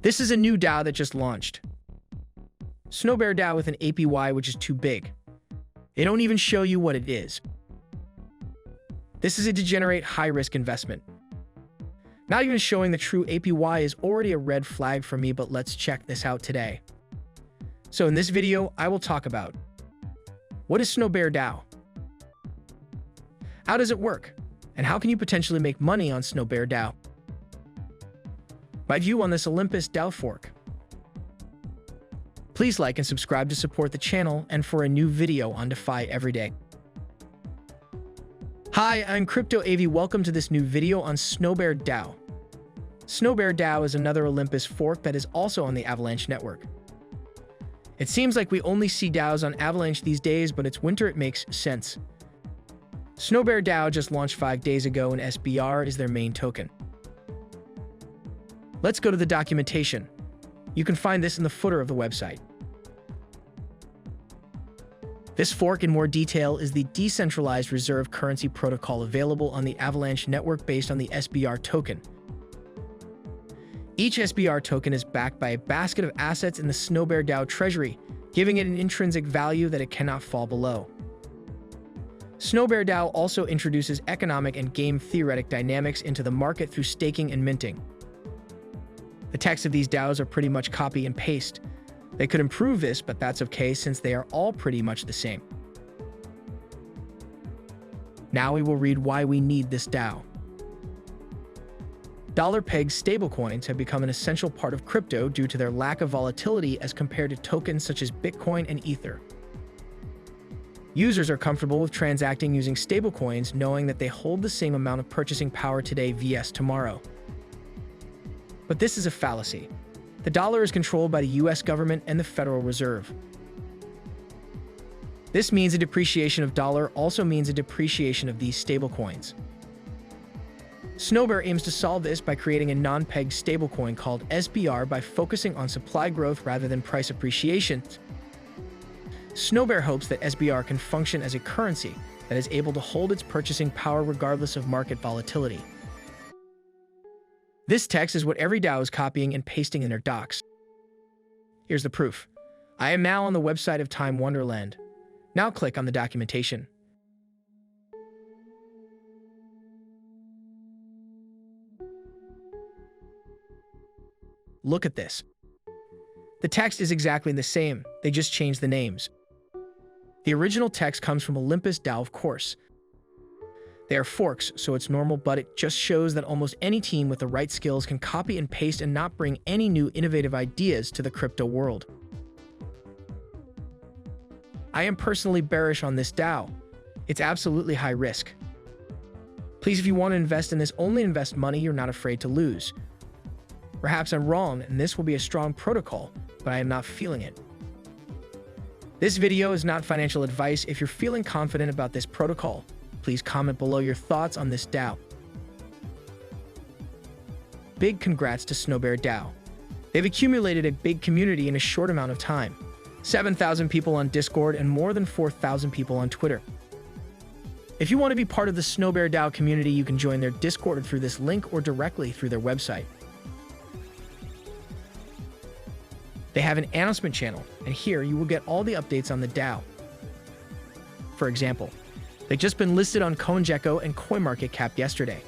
This is a new DAO that just launched. SnowBear DAO with an APY which is too big. They don't even show you what it is. This is a degenerate high-risk investment. Not even showing the true APY is already a red flag for me, but let's check this out today. So in this video, I will talk about what is SnowBear DAO? How does it work? And how can you potentially make money on SnowBear DAO? My view on this Olympus DAO fork. Please like and subscribe to support the channel and for a new video on DeFi every day. Hi, I'm Crypto AV. Welcome to this new video on SnowBear DAO. SnowBear DAO is another Olympus fork that is also on the Avalanche network. It seems like we only see DAOs on Avalanche these days, but it's winter, it makes sense. SnowBear DAO just launched 5 days ago and SBR is their main token. Let's go to the documentation. You can find this in the footer of the website. This fork in more detail is the decentralized reserve currency protocol available on the Avalanche network based on the SBR token. Each SBR token is backed by a basket of assets in the SnowBear DAO treasury, giving it an intrinsic value that it cannot fall below. SnowBear DAO also introduces economic and game theoretic dynamics into the market through staking and minting. The text of these DAOs are pretty much copy and paste. They could improve this, but that's okay since they are all pretty much the same. Now we will read why we need this DAO. Dollar-pegged stablecoins have become an essential part of crypto due to their lack of volatility as compared to tokens such as Bitcoin and Ether. Users are comfortable with transacting using stablecoins knowing that they hold the same amount of purchasing power today vs tomorrow. But this is a fallacy. The dollar is controlled by the US government and the Federal Reserve. This means a depreciation of dollar also means a depreciation of these stablecoins. SnowBear aims to solve this by creating a non-pegged stablecoin called SBR by focusing on supply growth rather than price appreciation. SnowBear hopes that SBR can function as a currency that is able to hold its purchasing power regardless of market volatility. This text is what every DAO is copying and pasting in their docs. Here's the proof. I am now on the website of Time Wonderland. Now click on the documentation. Look at this. The text is exactly the same, they just changed the names. The original text comes from Olympus DAO, of course. They are forks, so it's normal, but it just shows that almost any team with the right skills can copy and paste and not bring any new innovative ideas to the crypto world. I am personally bearish on this DAO. It's absolutely high risk. Please, if you want to invest in this, only invest money you're not afraid to lose. Perhaps I'm wrong, and this will be a strong protocol, but I am not feeling it. This video is not financial advice. If you're feeling confident about this protocol, please comment below your thoughts on this DAO. Big congrats to SnowBear DAO. They've accumulated a big community in a short amount of time. 7,000 people on Discord and more than 4,000 people on Twitter. If you want to be part of the SnowBear DAO community, you can join their Discord through this link or directly through their website. They have an announcement channel, and here you will get all the updates on the DAO. For example, they've just been listed on CoinGecko and CoinMarketCap yesterday.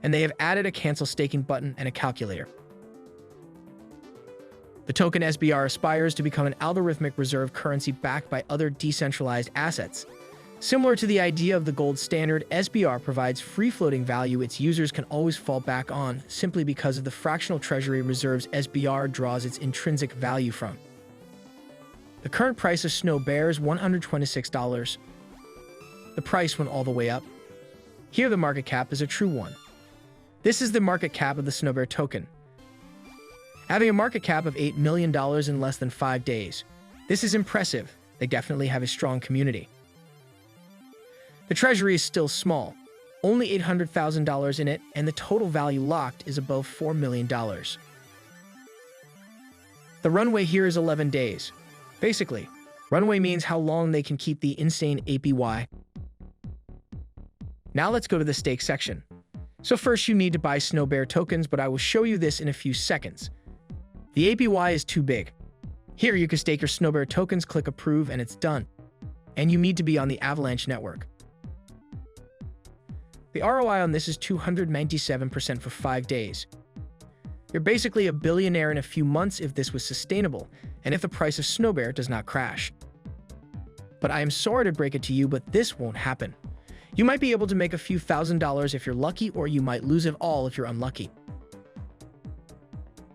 And they have added a cancel staking button and a calculator. The token SBR aspires to become an algorithmic reserve currency backed by other decentralized assets. Similar to the idea of the gold standard, SBR provides free-floating value its users can always fall back on simply because of the fractional treasury reserves SBR draws its intrinsic value from. The current price of SnowBear is $126. The price went all the way up. Here the market cap is a true one. This is the market cap of the SnowBear token. Having a market cap of $8 million in less than 5 days. This is impressive. They definitely have a strong community. The treasury is still small, only $800,000 in it, and the total value locked is above $4 million. The runway here is 11 days. Basically, runway means how long they can keep the insane APY. Now let's go to the stake section. So first you need to buy SnowBear tokens, but I will show you this in a few seconds. The APY is too big. Here you can stake your SnowBear tokens, click approve, and it's done. And you need to be on the Avalanche network. The ROI on this is 297% for 5 days. You're basically a billionaire in a few months if this was sustainable, and if the price of SnowBear does not crash. But I am sorry to break it to you, but this won't happen. You might be able to make a few $1,000s if you're lucky, or you might lose it all if you're unlucky.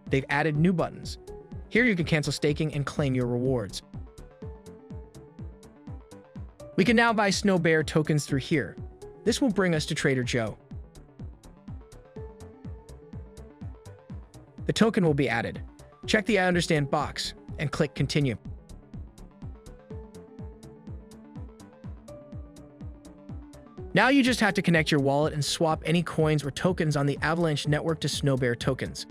They've added new buttons. Here you can cancel staking and claim your rewards. We can now buy SnowBear tokens through here. This will bring us to Trader Joe. The token will be added. Check the I understand box and click continue. Now you just have to connect your wallet and swap any coins or tokens on the Avalanche network to SnowBear tokens.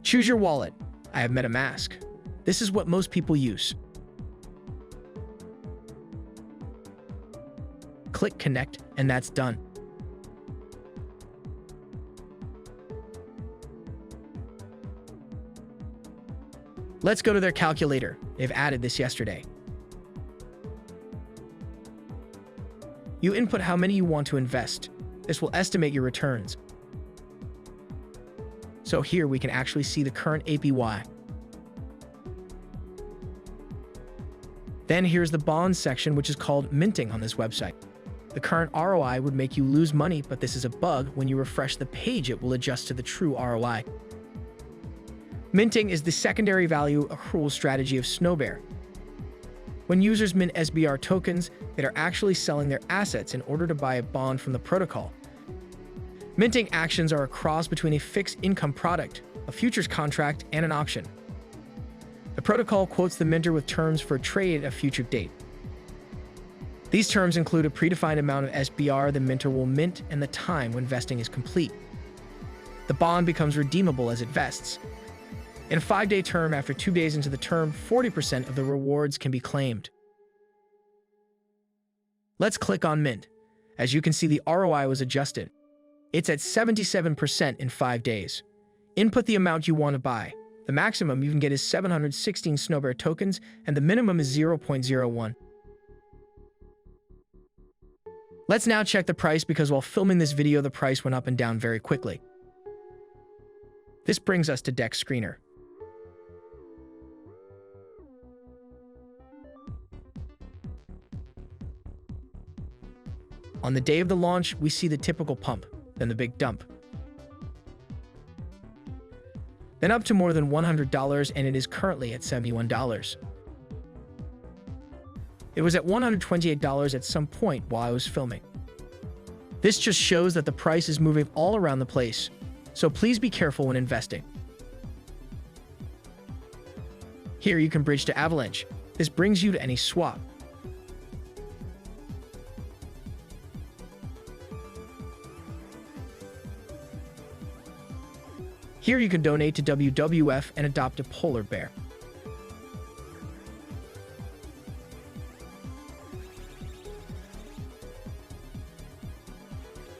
Choose your wallet. I have MetaMask. This is what most people use. Click connect, and that's done. Let's go to their calculator. They've added this yesterday. You input how many you want to invest. This will estimate your returns. So here we can actually see the current APY. Then here's the bonds section, which is called minting on this website. The current ROI would make you lose money, but this is a bug. When you refresh the page, it will adjust to the true ROI. Minting is the secondary value accrual strategy of SnowBear. When users mint SBR tokens, they are actually selling their assets in order to buy a bond from the protocol. Minting actions are a cross between a fixed income product, a futures contract, and an option. The protocol quotes the minter with terms for a trade at a future date. These terms include a predefined amount of SBR the minter will mint and the time when vesting is complete. The bond becomes redeemable as it vests. In a 5-day term, after 2 days into the term, 40% of the rewards can be claimed. Let's click on Mint. As you can see, the ROI was adjusted. It's at 77% in 5 days. Input the amount you want to buy. The maximum you can get is 716 SnowBear tokens, and the minimum is 0.01. Let's now check the price, because while filming this video, the price went up and down very quickly. This brings us to Dex Screener. On the day of the launch, we see the typical pump, then the big dump. Then up to more than $100, and it is currently at $71. It was at $128 at some point while I was filming. This just shows that the price is moving all around the place, so please be careful when investing. Here you can bridge to Avalanche. This brings you to any swap. Here you can donate to WWF and adopt a polar bear.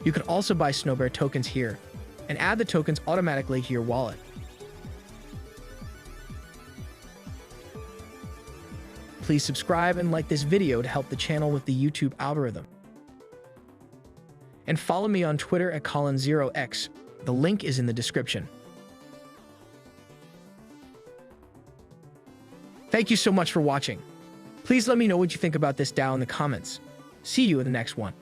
You can also buy SnowBear tokens here and add the tokens automatically to your wallet. Please subscribe and like this video to help the channel with the YouTube algorithm. And follow me on Twitter at Colin0x. The link is in the description. Thank you so much for watching. Please let me know what you think about this DAO in the comments. See you in the next one.